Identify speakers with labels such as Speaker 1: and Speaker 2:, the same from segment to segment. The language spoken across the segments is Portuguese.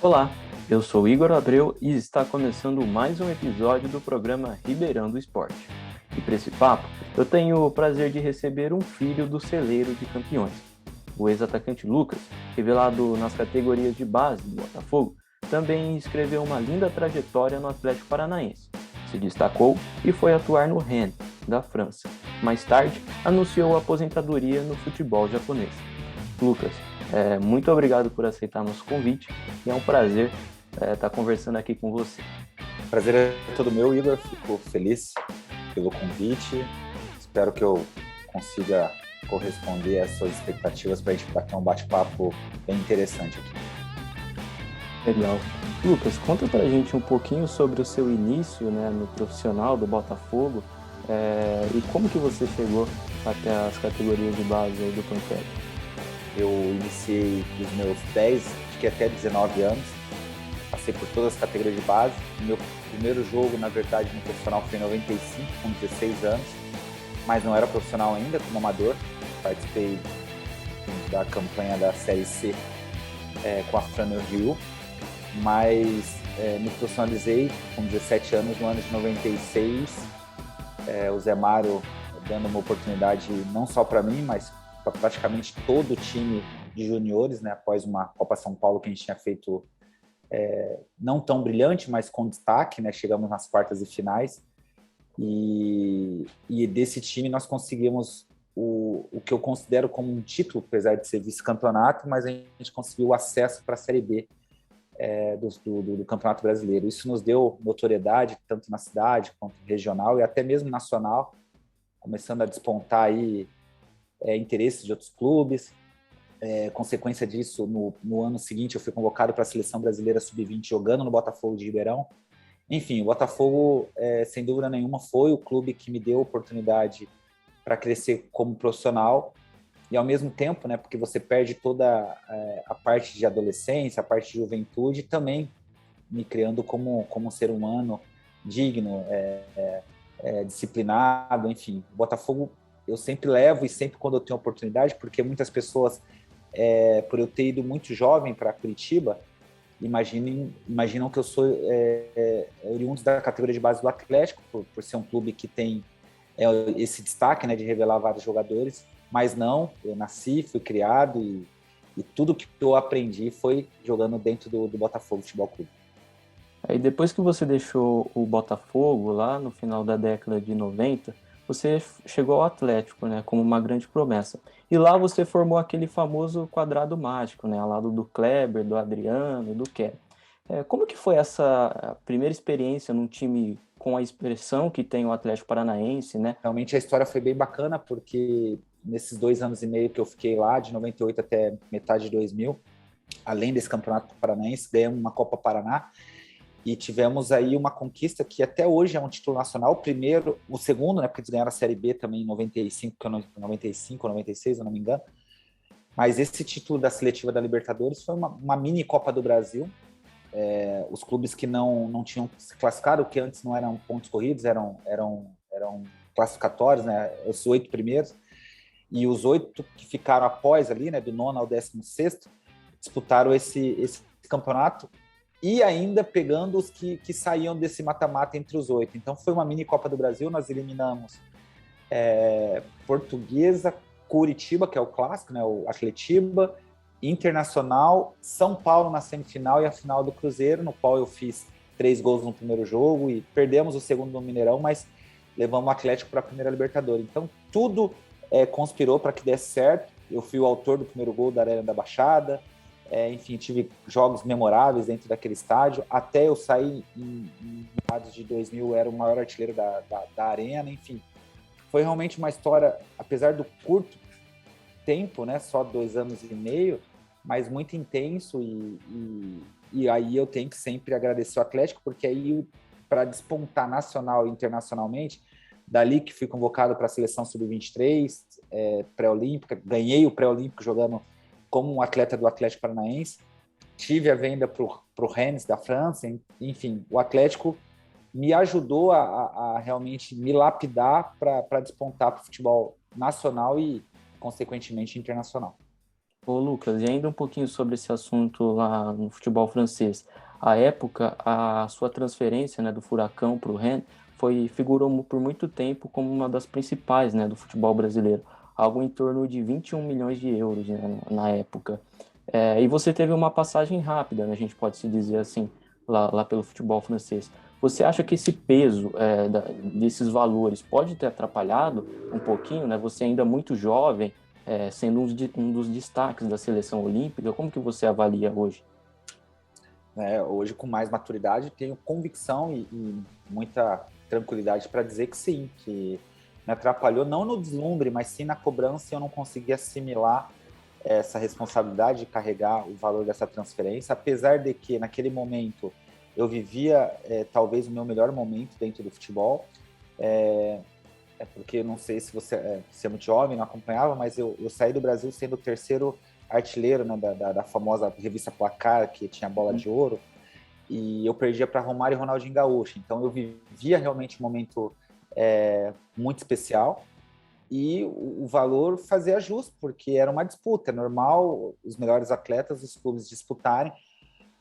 Speaker 1: Olá, eu sou Igor Abreu e está começando mais um episódio do programa Ribeirão do Esporte. E para esse papo, eu tenho o prazer de receber um filho do celeiro de campeões. O ex-atacante Lucas, revelado nas categorias de base do Botafogo, também escreveu uma linda trajetória no Atlético Paranaense. Se destacou e foi atuar no Rennes, da França. Mais tarde, anunciou a aposentadoria no futebol japonês. Lucas, muito obrigado por aceitar nosso convite e é um prazer estar conversando aqui com você.
Speaker 2: Prazer é todo meu, Igor. Fico feliz pelo convite. Espero que eu consiga corresponder às suas expectativas para a gente bater um bate-papo bem interessante aqui.
Speaker 1: Legal. Lucas, conta pra gente um pouquinho sobre o seu início, né, no profissional do Botafogo e como que você chegou até as categorias de base aí do Pantera.
Speaker 2: Eu iniciei dos meus 10, acho que até 19 anos. Passei por todas as categorias de base. Meu primeiro jogo, na verdade, no profissional foi em 95, com 16 anos. Mas não era profissional ainda, como amador. Participei da campanha da Série C com a Flanner Rio. Mas me profissionalizei com 17 anos, no ano de 96. O Zé Mário dando uma oportunidade não só para mim, mas para praticamente todo o time de juniores, né? Após uma Copa São Paulo que a gente tinha feito não tão brilhante, mas com destaque, né? Chegamos nas quartas e finais. E desse time nós conseguimos o que eu considero como um título, apesar de ser vice-campeonato, mas a gente conseguiu o acesso para a Série B do Campeonato Brasileiro. Isso nos deu notoriedade, tanto na cidade quanto regional e até mesmo nacional, começando a despontar aí interesses de outros clubes. Consequência disso, no ano seguinte eu fui convocado para a Seleção Brasileira Sub-20 jogando no Botafogo de Ribeirão. Enfim, o Botafogo, sem dúvida nenhuma, foi o clube que me deu oportunidade para crescer como profissional e, ao mesmo tempo, né, porque você perde toda a parte de adolescência, a parte de juventude, também me criando como um ser humano digno, disciplinado, enfim. O Botafogo eu sempre levo e sempre quando eu tenho oportunidade, porque muitas pessoas, por eu ter ido muito jovem para Curitiba, imaginam que eu sou oriundo da categoria de base do Atlético, por ser um clube que tem esse destaque, né, de revelar vários jogadores, mas não, eu nasci, fui criado e tudo que eu aprendi foi jogando dentro do Botafogo Futebol Clube.
Speaker 1: Aí depois que você deixou o Botafogo, lá no final da década de 90, você chegou ao Atlético, né, como uma grande promessa. E lá você formou aquele famoso quadrado mágico, né, ao lado do Kleber, do Adriano, do Kerr. Como que foi essa primeira experiência num time com a expressão que tem o Atlético Paranaense, né?
Speaker 2: Realmente a história foi bem bacana, porque nesses 2 anos e meio que eu fiquei lá, de 98 até metade de 2000, além desse Campeonato Paranaense, ganhamos uma Copa Paraná, e tivemos aí uma conquista que até hoje é um título nacional, o segundo, né, porque eles ganharam a Série B também em 95, 95 ou 96, eu não me engano, mas esse título da seletiva da Libertadores foi uma mini Copa do Brasil. Os clubes que não tinham se classificado, que antes não eram pontos corridos, eram classificatórios, né, os 8 primeiros, e os 8 que ficaram após ali, né, do 9º ao 16º, disputaram esse campeonato, e ainda pegando os que saíam desse mata-mata entre os 8. Então foi uma mini Copa do Brasil, nós eliminamos Portuguesa, Curitiba, que é o clássico, né, o Atletiba, Internacional, São Paulo na semifinal e a final do Cruzeiro, no qual eu fiz 3 gols no primeiro jogo e perdemos o segundo no Mineirão, mas levamos o Atlético para a primeira Libertadores. Então tudo conspirou para que desse certo. Eu fui o autor do primeiro gol da Arena da Baixada. Enfim, tive jogos memoráveis dentro daquele estádio. Até eu sair em meados de 2000, era o maior artilheiro da Arena. Enfim, foi realmente uma história, apesar do curto tempo, né, só 2 anos e meio, mas muito intenso. E aí eu tenho que sempre agradecer o Atlético, porque aí, para despontar nacional e internacionalmente, dali que fui convocado para a seleção sub-23, pré-olímpica, ganhei o pré-olímpico jogando como um atleta do Atlético Paranaense, tive a venda para o Rennes da França, enfim, o Atlético me ajudou a realmente me lapidar para despontar para o futebol nacional e, consequentemente, internacional.
Speaker 1: Ô Lucas, e ainda um pouquinho sobre esse assunto lá no futebol francês. À época, a sua transferência, né, do Furacão para o Rennes figurou por muito tempo como uma das principais, né, do futebol brasileiro, algo em torno de 21 milhões de euros, né, na época. E você teve uma passagem rápida, né, a gente pode se dizer assim, lá pelo futebol francês. Você acha que esse peso desses valores pode ter atrapalhado um pouquinho, né? Você ainda muito jovem, sendo um dos destaques da seleção olímpica, como que você avalia hoje?
Speaker 2: Né? Hoje, com mais maturidade, tenho convicção e muita tranquilidade para dizer que sim, que me atrapalhou, não no deslumbre, mas sim na cobrança, e eu não consegui assimilar essa responsabilidade de carregar o valor dessa transferência, apesar de que, naquele momento, eu vivia talvez o meu melhor momento dentro do futebol. Porque não sei se você é muito jovem, não acompanhava, mas eu saí do Brasil sendo o terceiro artilheiro, né, da famosa revista Placar, que tinha bola de ouro, e eu perdia para Romário e Ronaldinho Gaúcho. Então eu vivia realmente um momento muito especial, e o valor fazia jus, porque era uma disputa, é normal os melhores atletas dos clubes disputarem,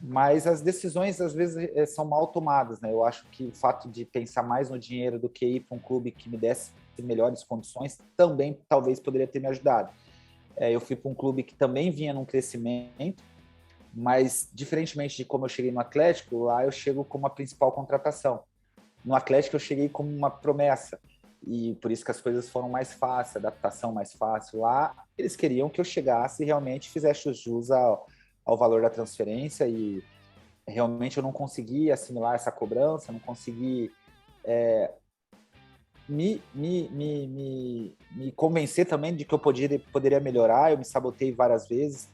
Speaker 2: mas as decisões às vezes são mal tomadas, né? Eu acho que o fato de pensar mais no dinheiro do que ir para um clube que me desse melhores condições também talvez poderia ter me ajudado. Eu fui para um clube que também vinha num crescimento, mas diferentemente de como eu cheguei no Atlético, lá eu chego como a principal contratação. No Atlético eu cheguei como uma promessa, e por isso que as coisas foram mais fáceis, a adaptação mais fácil. Lá eles queriam que eu chegasse e realmente fizesse jus ao valor da transferência, e realmente eu não consegui assimilar essa cobrança, não consegui me convencer também de que eu poderia melhorar. Eu me sabotei várias vezes.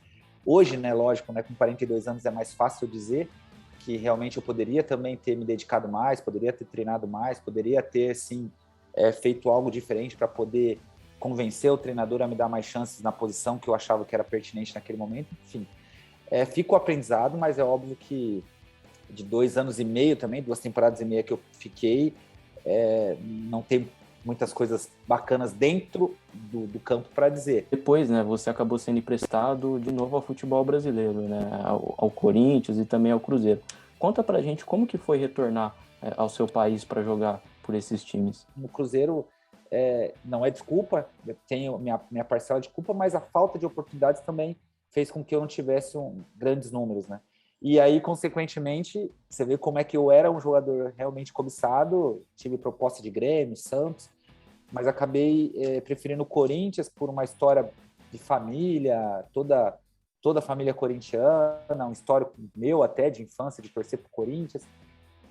Speaker 2: Hoje, né, lógico, né, com 42 anos é mais fácil dizer que realmente eu poderia também ter me dedicado mais, poderia ter treinado mais, poderia ter, sim, feito algo diferente para poder convencer o treinador a me dar mais chances na posição que eu achava que era pertinente naquele momento. Enfim, fico aprendizado, mas é óbvio que de 2 anos e meio também, 2 temporadas e meia que eu fiquei, não tem muitas coisas bacanas dentro do campo para dizer.
Speaker 1: Depois, né, você acabou sendo emprestado de novo ao futebol brasileiro, né, ao Corinthians e também ao Cruzeiro. Conta pra gente como que foi retornar ao seu país para jogar por esses times.
Speaker 2: No Cruzeiro, não é desculpa, eu tenho minha parcela de culpa, mas a falta de oportunidades também fez com que eu não tivesse grandes números, né? E aí, consequentemente, você vê como é que eu era um jogador realmente cobiçado, tive proposta de Grêmio, Santos, mas acabei preferindo o Corinthians por uma história de família, toda a família corintiana, um histórico meu até de infância, de torcer para o Corinthians.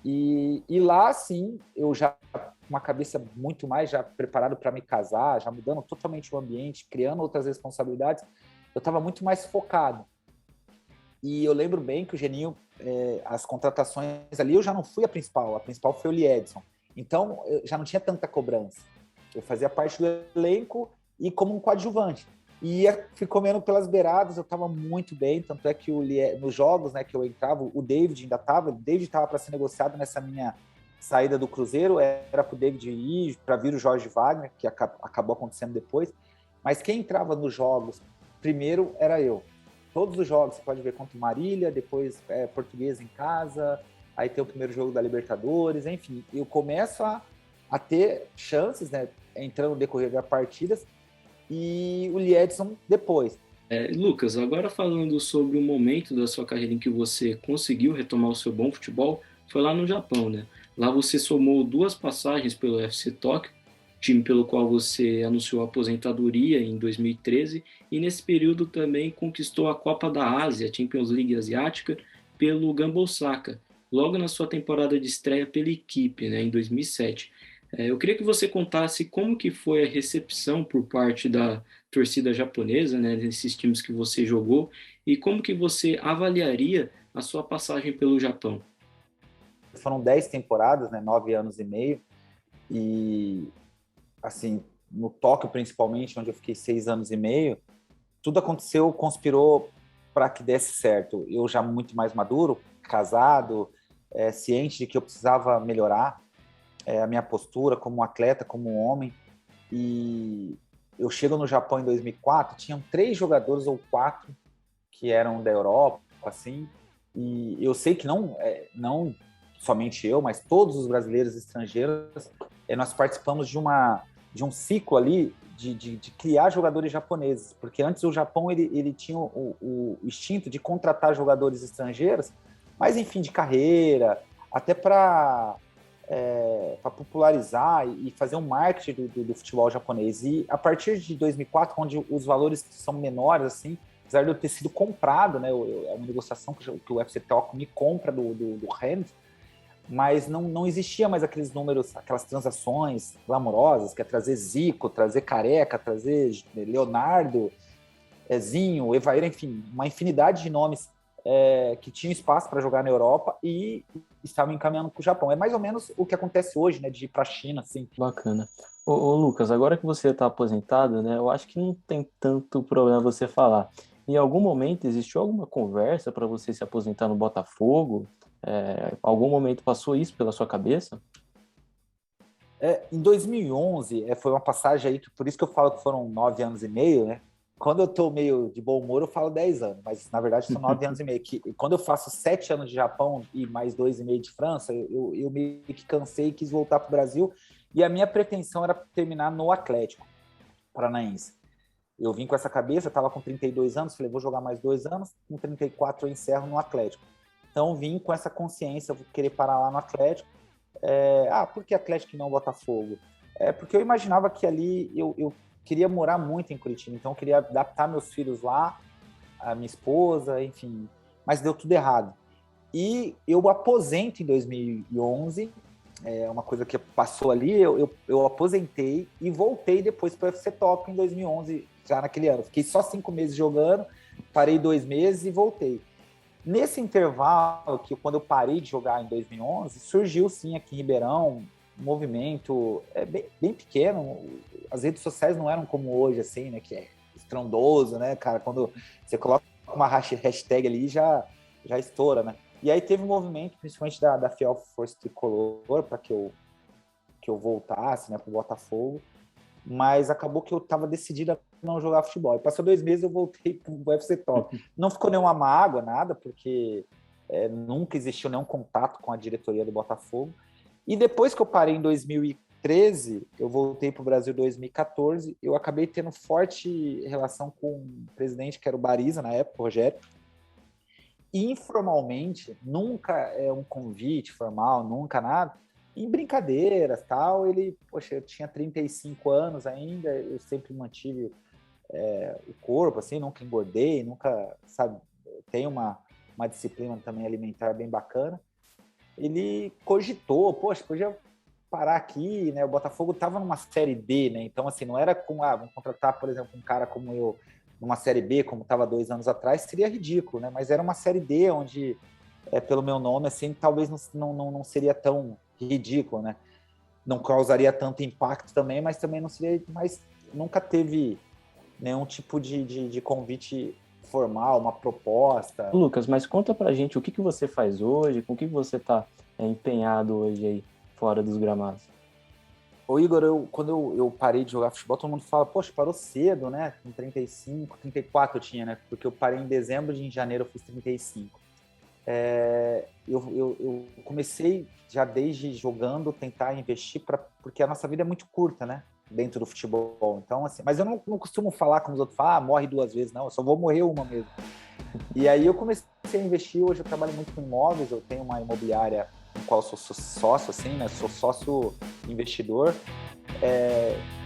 Speaker 2: E lá, sim, eu já com uma cabeça muito mais já preparado para me casar, já mudando totalmente o ambiente, criando outras responsabilidades, eu estava muito mais focado. E eu lembro bem que o Geninho, as contratações ali, eu já não fui a principal foi o Liedson. Então, eu já não tinha tanta cobrança. Eu fazia parte do elenco e como um coadjuvante. E fui comendo pelas beiradas, eu estava muito bem, tanto é que nos jogos, né, que eu entrava, o David ainda estava, o David estava para ser negociado nessa minha saída do Cruzeiro, era para o David ir, para vir o Jorge Wagner, que acabou acontecendo depois, mas quem entrava nos jogos primeiro era eu. Todos os jogos, você pode ver contra o Marília, depois Portuguesa em casa, aí tem o primeiro jogo da Libertadores, enfim, eu começo a ter chances, né, entrando no decorrer das partidas, e o Liedson depois.
Speaker 3: Lucas, agora falando sobre o momento da sua carreira em que você conseguiu retomar o seu bom futebol, foi lá no Japão, né? Lá você somou 2 passagens pelo FC Tóquio, time pelo qual você anunciou a aposentadoria em 2013, e nesse período também conquistou a Copa da Ásia, Champions League Asiática, pelo Gamba Osaka, logo na sua temporada de estreia pela equipe, né, em 2007. Eu queria que você contasse como que foi a recepção por parte da torcida japonesa, né, nesses times que você jogou, e como que você avaliaria a sua passagem pelo Japão.
Speaker 2: Foram 10 temporadas, né, 9 anos e meio, e assim, no Tóquio principalmente, onde eu fiquei 6 anos e meio, tudo aconteceu, conspirou para que desse certo. Eu já muito mais maduro, casado, ciente de que eu precisava melhorar a minha postura como um atleta, como um homem, e eu chego no Japão em 2004, tinham 3 jogadores ou 4 que eram da Europa, assim, e eu sei que não somente eu, mas todos os brasileiros e estrangeiros, nós participamos de um ciclo ali de criar jogadores japoneses, porque antes o Japão ele tinha o instinto de contratar jogadores estrangeiros, mas enfim, de carreira, até para popularizar e fazer um marketing do futebol japonês. E a partir de 2004, onde os valores são menores, assim, apesar de eu ter sido comprado, né, é uma negociação que o UFC Tokyo me compra do Rennes, mas não existia mais aqueles números, aquelas transações glamurosas, que é trazer Zico, trazer Careca, trazer Leonardo, Zinho, Evair, enfim, uma infinidade de nomes que tinham espaço para jogar na Europa e estavam encaminhando para o Japão. É mais ou menos o que acontece hoje, né, de ir para a China, assim.
Speaker 1: Bacana. Ô, Lucas, agora que você está aposentado, né, eu acho que não tem tanto problema você falar. Em algum momento existiu alguma conversa para você se aposentar no Botafogo? Algum momento passou isso pela sua cabeça?
Speaker 2: Em 2011, foi uma passagem aí, por isso que eu falo que foram 9 anos e meio, né? Quando eu tô meio de bom humor, eu falo 10 anos, mas na verdade são 9 anos e meio. Quando eu faço 7 anos de Japão e mais 2,5 de França, eu meio que cansei e quis voltar para o Brasil. E a minha pretensão era terminar no Atlético Paranaense. Eu vim com essa cabeça, estava com 32 anos, falei, vou jogar mais 2 anos, com 34 eu encerro no Atlético. Então vim com essa consciência, vou querer parar lá no Atlético. Por que Atlético e não Botafogo? Porque eu imaginava que ali eu queria morar muito em Curitiba, então eu queria adaptar meus filhos lá, a minha esposa, enfim, mas deu tudo errado. E eu aposento em 2011, uma coisa que passou ali, eu aposentei e voltei depois para o UFC Tokyo em 2011, já naquele ano. Fiquei só 5 meses jogando, parei 2 meses e voltei. Nesse intervalo, que quando eu parei de jogar em 2011, surgiu sim aqui em Ribeirão um movimento bem pequeno. As redes sociais não eram como hoje, assim, né, que é estrondoso, né, cara? Quando você coloca uma hashtag ali, já estoura, né? E aí teve um movimento, principalmente da Fiel Força Tricolor, para que eu voltasse, né, para o Botafogo, mas acabou que eu estava decidido a não jogar futebol. E passou 2 meses, eu voltei para o UFC Top. Não ficou nenhuma mágoa, nada, porque nunca existiu nenhum contato com a diretoria do Botafogo. E depois que eu parei em 2013, eu voltei para o Brasil em 2014, eu acabei tendo forte relação com o presidente, que era o Bariza, na época, o Rogério. E informalmente, nunca é um convite formal, nunca nada, em brincadeiras, tal, eu tinha 35 anos ainda, eu sempre mantive o corpo, assim, nunca engordei, nunca, sabe, tenho uma disciplina também alimentar bem bacana. Ele cogitou, podia parar aqui, né, o Botafogo estava numa Série D, né, então, assim, não era vamos contratar, por exemplo, um cara como eu, numa Série B, como estava 2 anos atrás, seria ridículo, né, mas era uma Série D, onde, pelo meu nome, assim, talvez não seria tão ridículo, né? Não causaria tanto impacto também, mas também não seria, mas nunca teve nenhum tipo de convite formal, uma proposta.
Speaker 1: Lucas, mas conta pra gente o que você faz hoje, com o que você tá empenhado hoje aí, fora dos gramados.
Speaker 2: Ô Igor, quando eu parei de jogar futebol, todo mundo fala, poxa, parou cedo, né? Com 35, 34 eu tinha, né? Porque eu parei em dezembro e em janeiro eu fiz 35. Eu comecei já desde jogando, tentar investir, porque a nossa vida é muito curta, né? Dentro do futebol. Então, assim, mas eu não costumo falar como os outros falam, morre 2 vezes, não, eu só vou morrer uma mesmo. E aí eu comecei a investir, hoje eu trabalho muito com imóveis, eu tenho uma imobiliária no qual eu sou sócio, assim, né? Sou sócio investidor.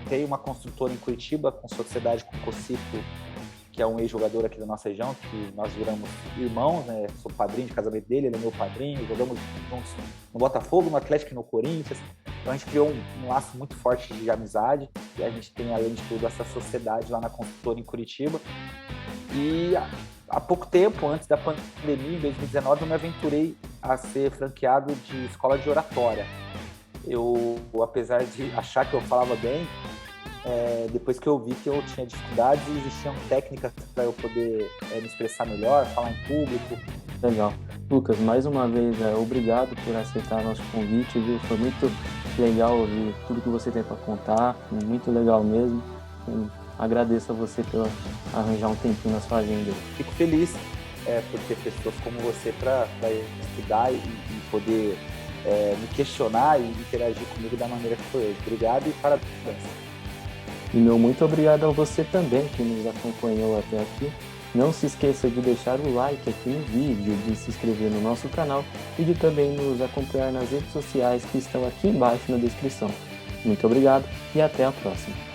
Speaker 2: Tenho uma construtora em Curitiba, com sociedade com o Cocito, que é um ex-jogador aqui da nossa região, que nós viramos irmãos, né? Sou padrinho de casamento dele, ele é meu padrinho, jogamos juntos no Botafogo, no Atlético e no Corinthians. Então a gente criou um laço muito forte de amizade, e a gente tem, além de tudo, essa sociedade lá na construtora em Curitiba. E há pouco tempo, antes da pandemia, em 2019, eu me aventurei a ser franqueado de escola de oratória. Eu, apesar de achar que eu falava bem, depois que eu vi que eu tinha dificuldades, existiam técnicas para eu poder me expressar melhor, falar em público.
Speaker 1: Legal. Lucas, mais uma vez, obrigado por aceitar nosso convite, viu? Foi muito legal ouvir tudo que você tem para contar, muito legal mesmo. Agradeço a você por arranjar um tempinho na sua agenda.
Speaker 2: Fico feliz por ter pessoas como você para estudar e poder me questionar e interagir comigo da maneira que foi hoje. Obrigado e parabéns.
Speaker 1: E meu muito obrigado a você também que nos acompanhou até aqui. Não se esqueça de deixar o like aqui no vídeo, de se inscrever no nosso canal e de também nos acompanhar nas redes sociais que estão aqui embaixo na descrição. Muito obrigado e até a próxima.